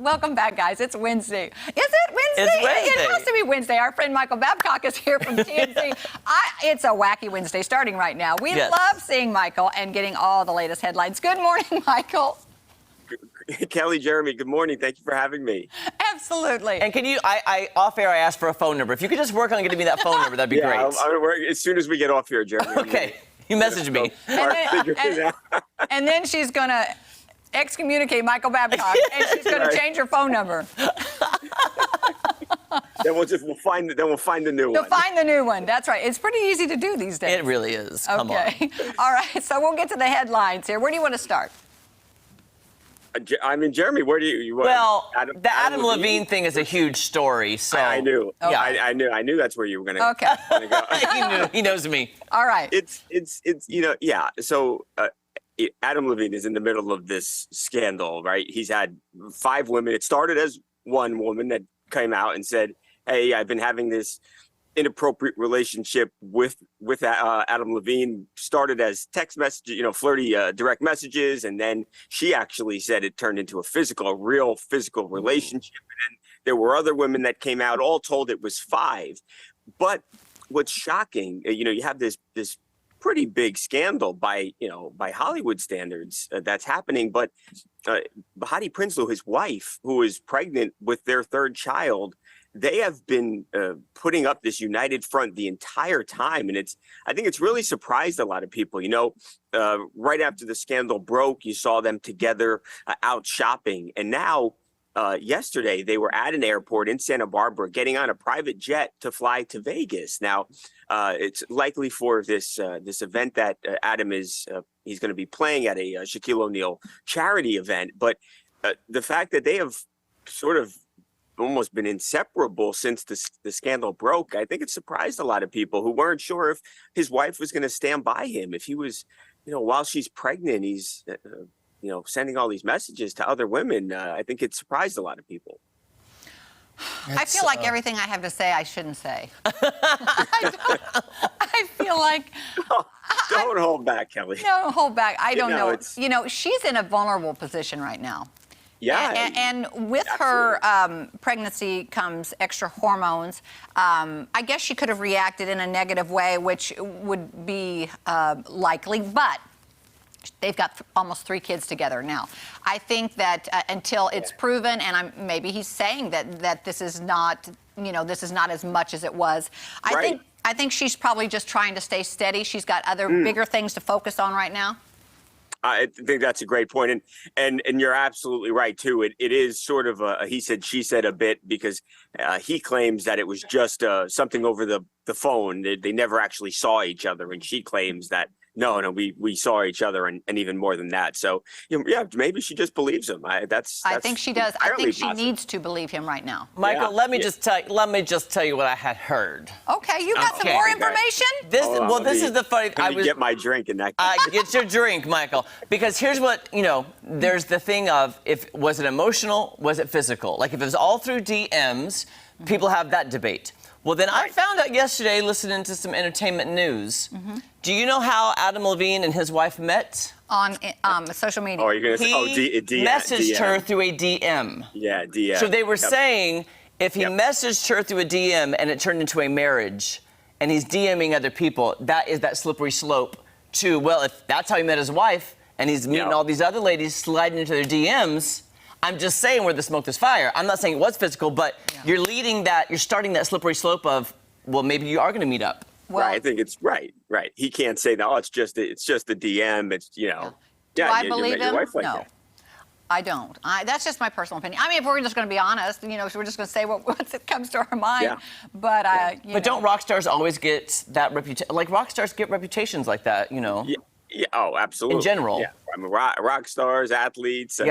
Welcome back, guys. It's Wednesday. Is it Wednesday? It's Wednesday. It has to be Wednesday. Our friend Michael Babcock is here from TMZ. It's a wacky Wednesday starting right now. We love seeing Michael and getting all the latest headlines. Good morning, Michael. Kelly, Jeremy, good morning. Thank you for having me. Absolutely. And can you, off air, I asked for a phone number. If you could just work on getting me that phone number, that'd be great. I'll work as soon as we get off here, Jeremy. Okay. You message me. And then she's going to excommunicate Michael Babcock, and she's going to change her phone number. Then we'll find the new one. We'll find the new one. That's right. It's pretty easy to do these days. It really is. Come on. All right. So we'll get to the headlines here. Where do you want to start? I mean, Jeremy, where do you want? Well, the Adam Levine thing is a huge story. So I knew. Okay. Yeah, I knew that's where you were going to. Okay. Go. He knows me. All right. It's yeah. So Adam Levine is in the middle of this scandal, right? He's had 5 women. It started as one woman that came out and said, "Hey, I've been having this inappropriate relationship with Adam Levine." Started as text messages, flirty direct messages, and then she actually said it turned into a real physical relationship. And then there were other women that came out. All told, it was 5. But what's shocking, you have this pretty big scandal by Hollywood standards that's happening, but Bahati Prinsloo, his wife, who is pregnant with their 3rd child, they have been putting up this united front the entire time. And I think it's really surprised a lot of people. Right after the scandal broke, you saw them together out shopping. And now, yesterday, they were at an airport in Santa Barbara getting on a private jet to fly to Vegas. Now, it's likely for this event that Adam he's going to be playing at a Shaquille O'Neal charity event. But the fact that they have sort of almost been inseparable since the scandal broke, I think it surprised a lot of people who weren't sure if his wife was going to stand by him, if he was, while she's pregnant, he's, sending all these messages to other women. I think it surprised a lot of people. I feel like everything I have to say, I shouldn't say. I feel like... Don't hold back, Kelly. Don't hold back. I don't know. She's in a vulnerable position right now. Yeah. And with her pregnancy comes extra hormones. I guess she could have reacted in a negative way, which would be likely, but they've got almost 3 kids together now. I think that until it's proven, and maybe he's saying that this is not, this is not as much as it was. I think she's probably just trying to stay steady. She's got other bigger things to focus on right now. I think that's a great point. And you're absolutely right, too. It is sort of a he said, she said a bit, because he claims that it was just something over the phone. They never actually saw each other. And she claims that, no, we saw each other and even more than that. So, yeah, maybe she just believes him. I think she does. I think she needs to believe him right now. Michael, let me just tell you what I had heard. Okay, you got some more information? This is the funny. I get my drink in that. Get your drink, Michael. Because here's what there's the thing of was it emotional, was it physical? Like if it was all through DMs, people have that debate. Well, then I found out yesterday, listening to some entertainment news. Do you know how Adam Levine and his wife met? On social media. Oh, you're going to say, messaged her through a DM. Yeah, DM. So they were saying if he messaged her through a DM and it turned into a marriage and he's DMing other people, that is that slippery slope to, well, if that's how he met his wife and he's meeting all these other ladies sliding into their DMs, I'm just saying where the smoke is fire. I'm not saying it was physical, but you're starting that slippery slope of, well, maybe you are going to meet up. Well, right, I think it's right. He can't say that. Oh, it's just the DM. It's Do I believe him? Like no, that. I don't. That's just my personal opinion. I mean, if we're just going to be honest, if we're just going to say what comes to our mind. Yeah. But but don't rock stars always get that reputation? Like rock stars get reputations like that, Yeah. Oh, absolutely. In general. Yeah. I mean, rock stars, athletes.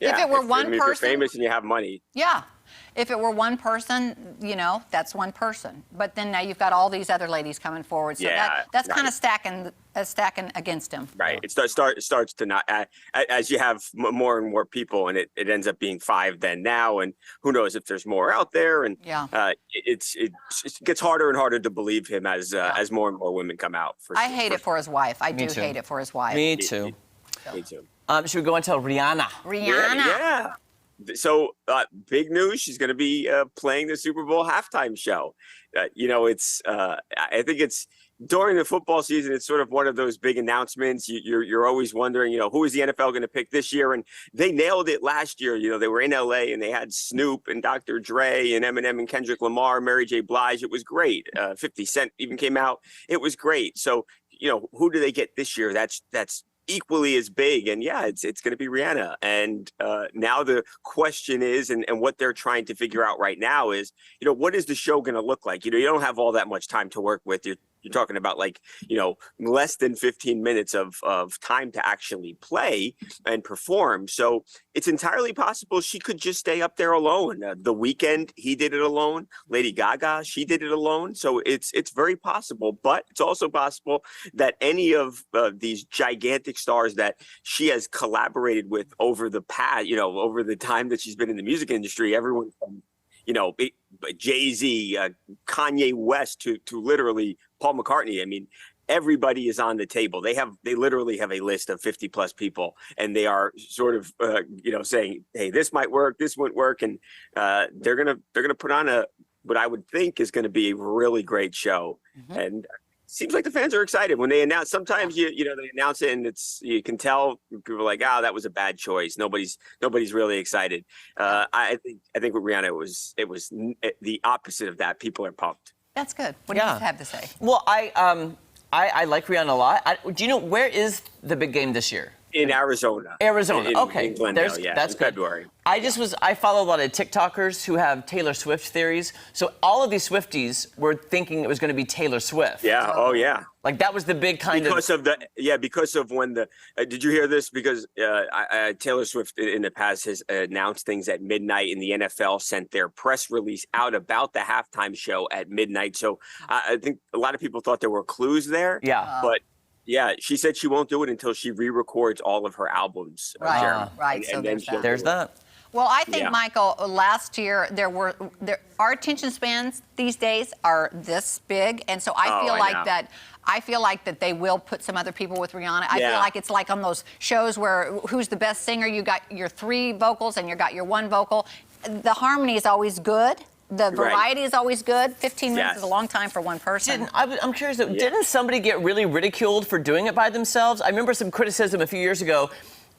If it were one person, if you're famous and you have money. Yeah. If it were one person, that's one person. But then now you've got all these other ladies coming forward. So that's kind of stacking against him. Right. It starts to not, as you have more and more people, and it ends up being 5 then now. And who knows if there's more out there. And it gets harder and harder to believe him as more and more women come out. I hate it for his wife. I do hate it for his wife. Me too. Me too. Should we go and tell Rihanna? Rihanna. Big news. She's going to be playing the Super Bowl halftime show. I think it's during the football season. It's sort of one of those big announcements. You're always wondering, who is the NFL going to pick this year? And they nailed it last year. They were in LA and they had Snoop and Dr. Dre and Eminem and Kendrick Lamar, Mary J. Blige. It was great. 50 Cent even came out. It was great. So, who do they get this year? That's equally as big. And yeah, it's going to be Rihanna. And now the question is, and what they're trying to figure out right now is, what is the show going to look like? You don't have all that much time to work with. You're talking about less than 15 minutes of time to actually play and perform. So it's entirely possible she could just stay up there alone. The Weeknd, he did it alone. Lady Gaga, she did it alone. So it's very possible, but it's also possible that any of these gigantic stars that she has collaborated with over the past, over the time that she's been in the music industry, everyone from Jay-Z, Kanye West to literally Paul McCartney. I mean, everybody is on the table. They literally have a list of 50 plus people, and they are sort of saying, hey, this might work, this wouldn't work, and they're gonna put on what I would think is going to be a really great show. Mm-hmm. And seems like the fans are excited when they announce. Sometimes they announce it and you can tell people are like, that was a bad choice. Nobody's really excited. I think with Rihanna it was the opposite of that. People are pumped. That's good. What do you have to say? Well, I like Rihanna a lot. Do you know where is the big game this year? In Arizona. Okay. In Glendale, that's in good. February. I follow a lot of TikTokers who have Taylor Swift theories. So all of these Swifties were thinking it was going to be Taylor Swift. Yeah. Oh, yeah. Like that was the big because of when did you hear this? Because Taylor Swift in the past has announced things at midnight, and the NFL sent their press release out about the halftime show at midnight. So I think a lot of people thought there were clues there. Yeah. But yeah, she said she won't do it until she re-records all of her albums. Right. And then there's that. Well, I think, Michael, last year our attention spans these days are this big, and so I feel like that they will put some other people with Rihanna. I feel like it's like on those shows where who's the best singer? You got your 3 vocals and you got your 1 vocal. The harmony is always good. The variety is always good. 15 minutes is a long time for one person. I'm curious, didn't somebody get really ridiculed for doing it by themselves? I remember some criticism a few years ago,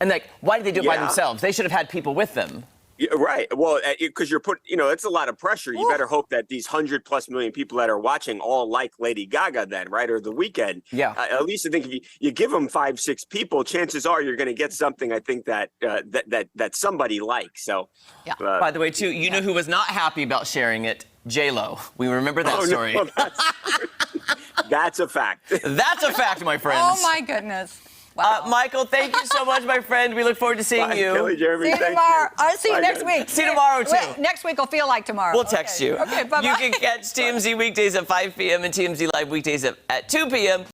and why did they do it by themselves? They should have had people with them. Yeah, right. Well, because you're it's a lot of pressure. You better hope that these 100+ million people that are watching all like Lady Gaga then, right? Or The Weeknd. Yeah. At least I think if you give them 5-6 people, chances are you're going to get something, I think, that somebody likes. So, by the way, too, you know who was not happy about sharing it? J-Lo. We remember that story. No, that's a fact. That's a fact, my friends. Oh, my goodness. Wow. Michael, thank you so much, my friend. We look forward to seeing you. Kelly, Jeremy, see you tomorrow. I'll see you next week. See you tomorrow, too. Next week will feel like tomorrow. We'll text you. Okay, bye-bye. You can catch TMZ weekdays at 5 p.m. and TMZ Live weekdays at 2 p.m.